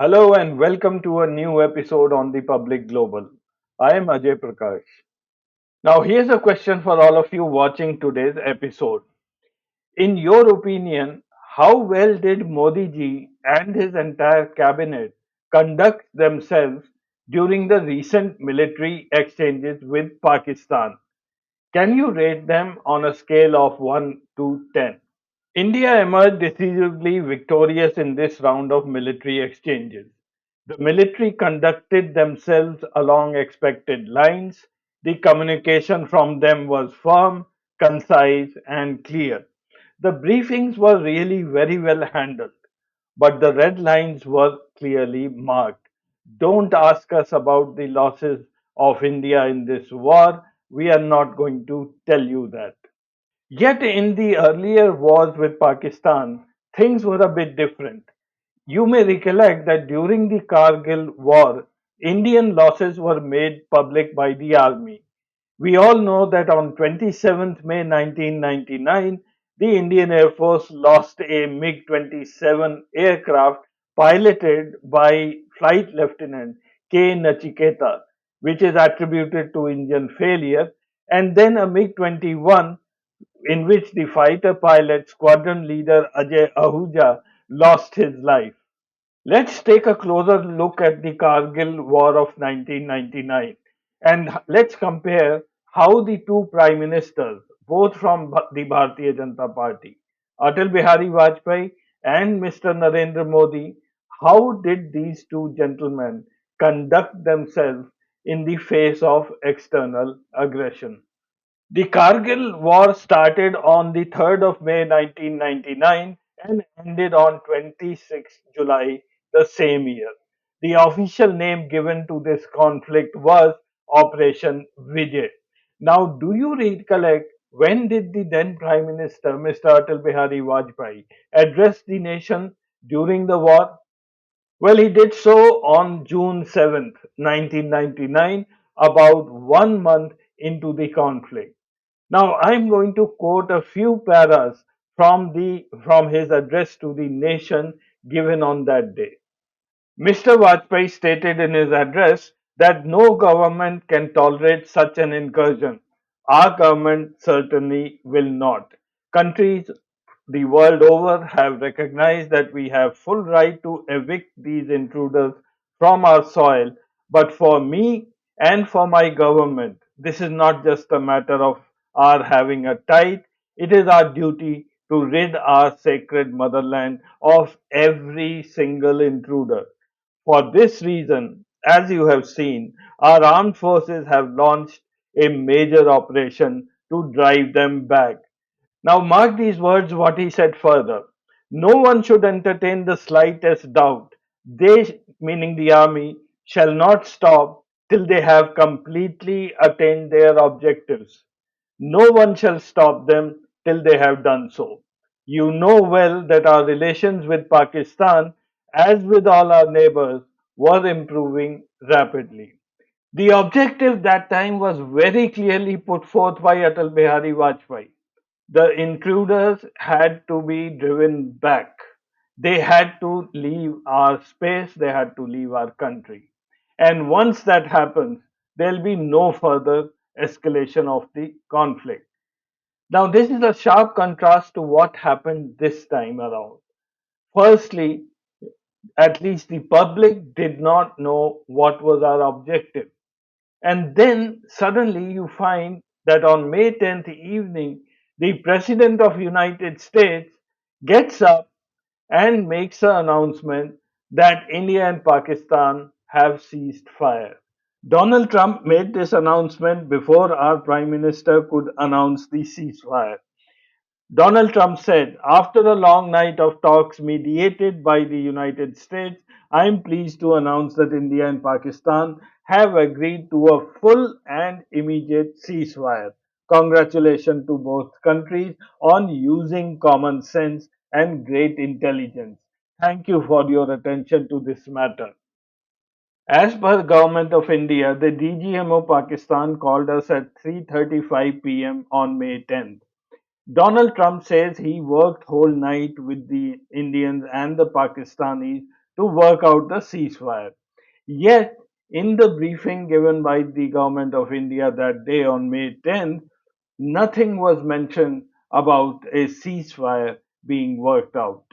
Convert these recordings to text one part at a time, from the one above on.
Hello and welcome to a new episode on the Public Global. I am Ajay Prakash. Now, here's a question for all of you watching today's episode. In your opinion, how well did Modi ji and his entire cabinet conduct themselves during the recent military exchanges with Pakistan? Can you rate them on a scale of 1 to 10? India emerged decisively victorious in this round of military exchanges. The military conducted themselves along expected lines. The communication from them was firm, concise, and clear. The briefings were really very well handled, but the red lines were clearly marked. Don't ask us about the losses of India in this war. We are not going to tell you that. Yet in the earlier wars with Pakistan, things were a bit different. You may recollect that during the Kargil War, Indian losses were made public by the army. We all know that on 27th May 1999, the Indian Air Force lost a MiG 27 aircraft piloted by Flight Lieutenant K. Nachiketa, which is attributed to engine failure, and then a MiG 21 in which the fighter pilot squadron leader Ajay Ahuja lost his life. Let's take a closer look at the Kargil War of 1999 and let's compare how the two prime ministers, both from the Bharatiya Janata Party, Atal Bihari Vajpayee and Mr. Narendra Modi, how did these two gentlemen conduct themselves in the face of external aggression? The Kargil War started on the 3rd of May 1999 and ended on 26 July the same year. The official name given to this conflict was Operation Vijay. Now, do you recollect when did the then Prime Minister, Mr. Atal Bihari Vajpayee, address the nation during the war? Well, he did so on June 7th, 1999, about 1 month into the conflict. Now, I'm going to quote a few paras from his address to the nation given on that day. Mr. Vajpayee stated in his address that no government can tolerate such an incursion. Our government certainly will not. Countries the world over have recognized that we have full right to evict these intruders from our soil, but for me and for my government, this is not just a matter of our having a tithe, it is our duty to rid our sacred motherland of every single intruder. For this reason, as you have seen, our armed forces have launched a major operation to drive them back. Now, mark these words what he said further. No one should entertain the slightest doubt. They, meaning the army, shall not stop till they have completely attained their objectives. No one shall stop them till they have done so. You know well that our relations with Pakistan, as with all our neighbors, were improving rapidly. The objective that time was very clearly put forth by Atal Bihari Vajpayee. The intruders had to be driven back. They had to leave our space, they had to leave our country. And once that happens, there'll be no further escalation of the conflict. Now, this is a sharp contrast to what happened this time around. Firstly, at least the public did not know what was our objective. And then suddenly you find that on May 10th evening, the President of United States gets up and makes an announcement that India and Pakistan have ceased fire. Donald Trump made this announcement before our Prime Minister could announce the ceasefire. Donald Trump said, after a long night of talks mediated by the United States, I am pleased to announce that India and Pakistan have agreed to a full and immediate ceasefire. Congratulations to both countries on using common sense and great intelligence. Thank you for your attention to this matter. As per Government of India, the DGMO Pakistan called us at 3:35 p.m. on May 10th. Donald Trump says he worked whole night with the Indians and the Pakistanis to work out the ceasefire. Yet, in the briefing given by the government of India that day on May 10th, nothing was mentioned about a ceasefire being worked out.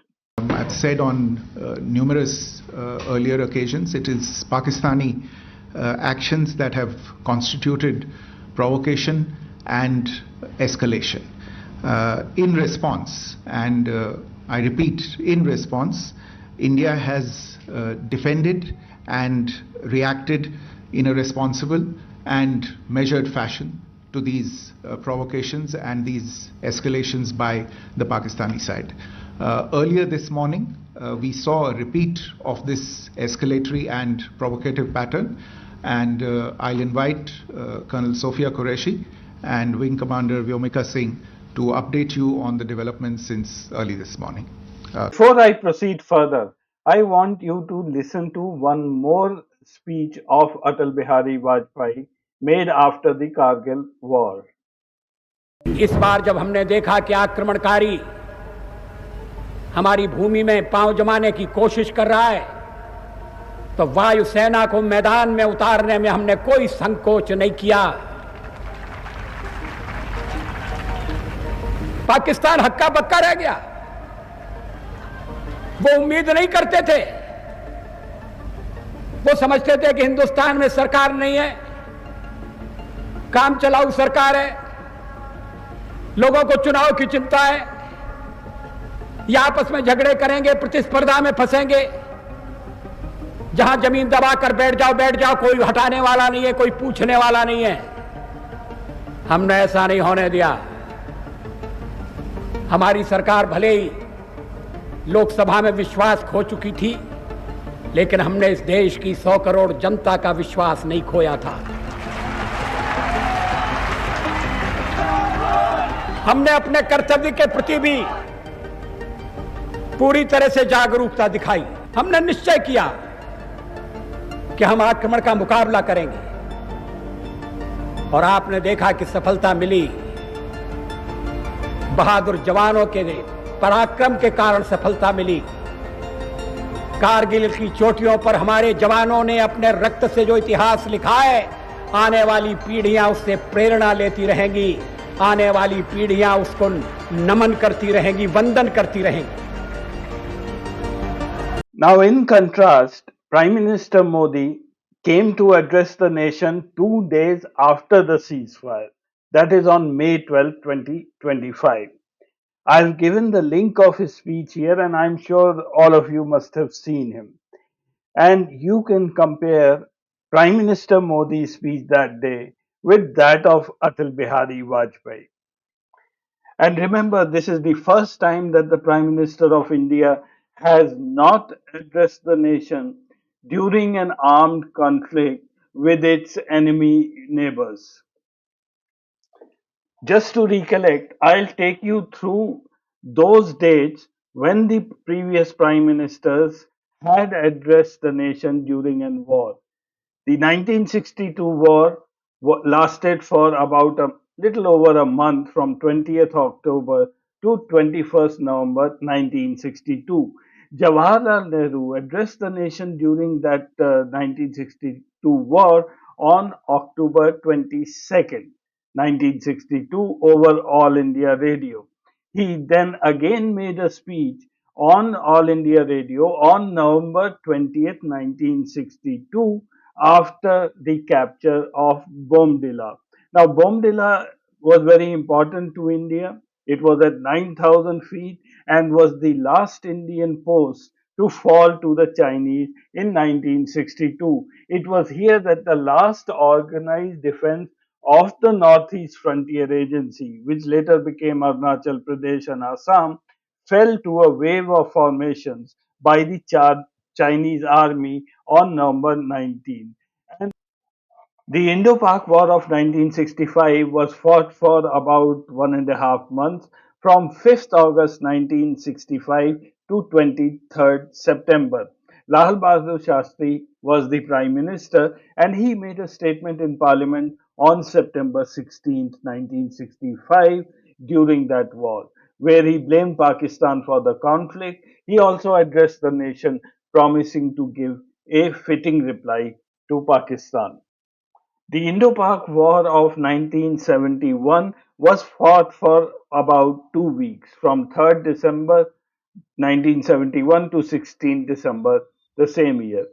I've said on numerous earlier occasions, it is Pakistani actions that have constituted provocation and escalation. In response, and I repeat, in response, India has defended and reacted in a responsible and measured fashion to these provocations and these escalations by the Pakistani side. Earlier this morning, we saw a repeat of this escalatory and provocative pattern, and I'll invite Colonel Sophia Qureshi and Wing Commander Vyomika Singh to update you on the developments since early this morning. Before I proceed further, I want you to listen to one more speech of Atal Bihari Vajpayee made after the Kargil War. इस बार जब हमने देखा कि आक्रमणकारी हमारी भूमि में पांव जमाने की कोशिश कर रहा है, तो वायुसेना को मैदान में उतारने में हमने कोई संकोच नहीं किया। पाकिस्तान हक्का बक्का रह गया। वो उम्मीद नहीं करते थे, वो समझते थे कि हिंदुस्तान में सरकार नहीं है, काम चलाऊ सरकार है, लोगों को चुनाव की चिंता है, या आपस में झगड़े करेंगे, प्रतिस्पर्धा में फंसेंगे, जहां जमीन दबा कर बैठ जाओ, कोई हटाने वाला नहीं है, कोई पूछने वाला नहीं है। हमने ऐसा नहीं होने दिया। हमारी सरकार भले ही लोकसभा में विश्वास खो चुकी थी, लेकिन हमने इस देश की 100 करोड़ जनता का विश्वास नहीं खोया था। हमने अपने कर्तव्य के प्रति भी पूरी तरह से जागरूकता दिखाई। हमने निश्चय किया कि हम आक्रमण का मुकाबला करेंगे, और आपने देखा कि सफलता मिली। बहादुर जवानों के पराक्रम के कारण सफलता मिली। कारगिल की चोटियों पर हमारे जवानों ने अपने रक्त से जो इतिहास लिखा है, आने वाली पीढ़ियां उससे प्रेरणा लेती रहेंगी, आने वाली पीढ़ियां उसको नमन करती रहेंगी, वंदन करती रहेंगी। Now, in contrast, Prime Minister Modi came to address the nation 2 days after the ceasefire, that is on May 12, 2025. I've given the link of his speech here, and I'm sure all of you must have seen him. And you can compare Prime Minister Modi's speech that day with that of Atal Bihari Vajpayee. And remember, this is the first time that the Prime Minister of India has not addressed the nation during an armed conflict with its enemy neighbors. Just to recollect, I'll take you through those dates when the previous prime ministers had addressed the nation during a war. The 1962 war lasted for about a little over a month, from 20th October to 21st November 1962. Jawaharlal Nehru addressed the nation during that 1962 war on October 22nd, 1962, over All India Radio. He then again made a speech on All India Radio on November 20th, 1962, after the capture of Bomdila. Now, Bomdila was very important to India. It was at 9,000 feet and was the last Indian post to fall to the Chinese in 1962. It was here that the last organized defense of the Northeast Frontier Agency, which later became Arunachal Pradesh and Assam, fell to a wave of formations by the Chinese army on November 19. And the Indo-Pak War of 1965 was fought for about 1.5 months, from 5th August 1965 to 23rd September. Lal Bahadur Shastri was the Prime Minister, and he made a statement in Parliament on September 16th, 1965, during that war, where he blamed Pakistan for the conflict. He also addressed the nation promising to give a fitting reply to Pakistan. The Indo-Pak War of 1971 was fought for about 2 weeks, from 3rd December 1971 to 16 December the same year.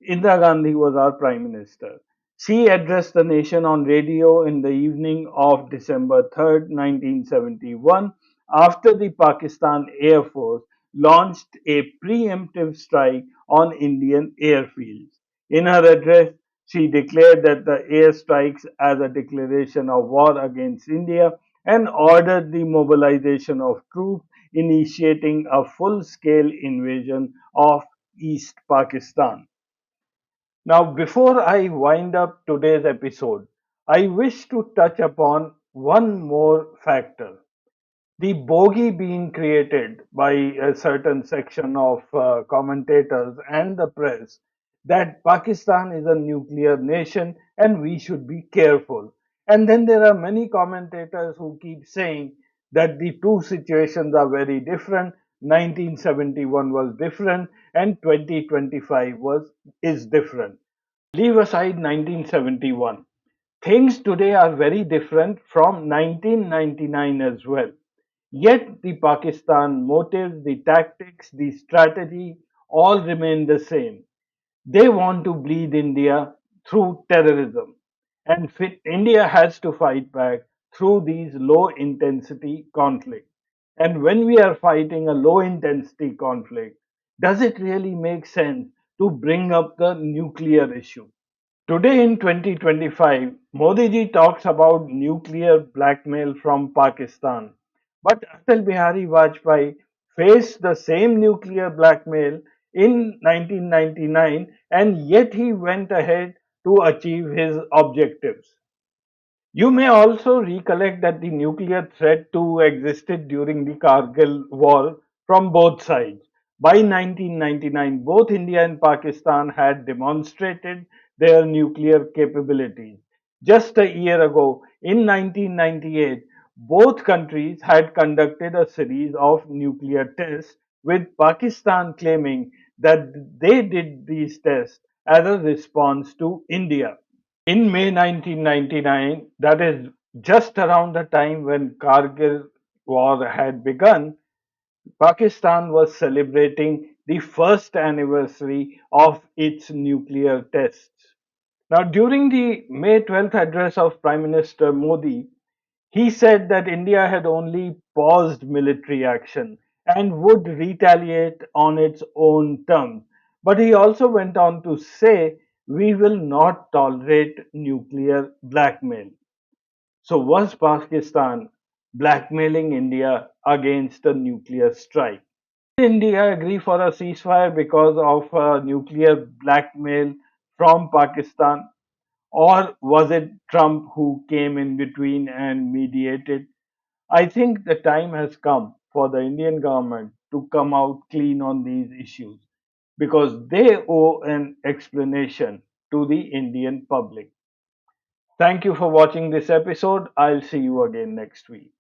Indira Gandhi was our Prime Minister. She addressed the nation on radio in the evening of December 3rd, 1971, after the Pakistan Air Force launched a preemptive strike on Indian airfields. In her address, she declared that the airstrikes as a declaration of war against India and ordered the mobilization of troops, initiating a full scale invasion of East Pakistan. Now, before I wind up today's episode, I wish to touch upon one more factor: the bogey being created by a certain section of commentators and the press that Pakistan is a nuclear nation and we should be careful. And then there are many commentators who keep saying that the two situations are very different. 1971 was different and 2025 was is different. Leave aside 1971. Things today are very different from 1999 as well. Yet the Pakistan motives, the tactics, the strategy all remain the same. They want to bleed India through terrorism. And India has to fight back through these low intensity conflicts. And when we are fighting a low intensity conflict, does it really make sense to bring up the nuclear issue? Today in 2025, Modi ji talks about nuclear blackmail from Pakistan. But Atal Bihari Vajpayee faced the same nuclear blackmail in 1999, and yet he went ahead to achieve his objectives. You may also recollect that the nuclear threat too existed during the Kargil War from both sides. By 1999, both India and Pakistan had demonstrated their nuclear capabilities. Just a year ago, in 1998, both countries had conducted a series of nuclear tests, with Pakistan claiming that they did these tests as a response to India. In May 1999, that is just around the time when Kargil War had begun, Pakistan was celebrating the first anniversary of its nuclear tests. Now, during the May 12th address of Prime Minister Modi, he said that India had only paused military action and would retaliate on its own terms. But he also went on to say, we will not tolerate nuclear blackmail. So, was Pakistan blackmailing India against a nuclear strike? Did India agree for a ceasefire because of nuclear blackmail from Pakistan? Or was it Trump who came in between and mediated? I think the time has come for the Indian government to come out clean on these issues because they owe an explanation to the Indian public. Thank you for watching this episode. I'll see you again next week.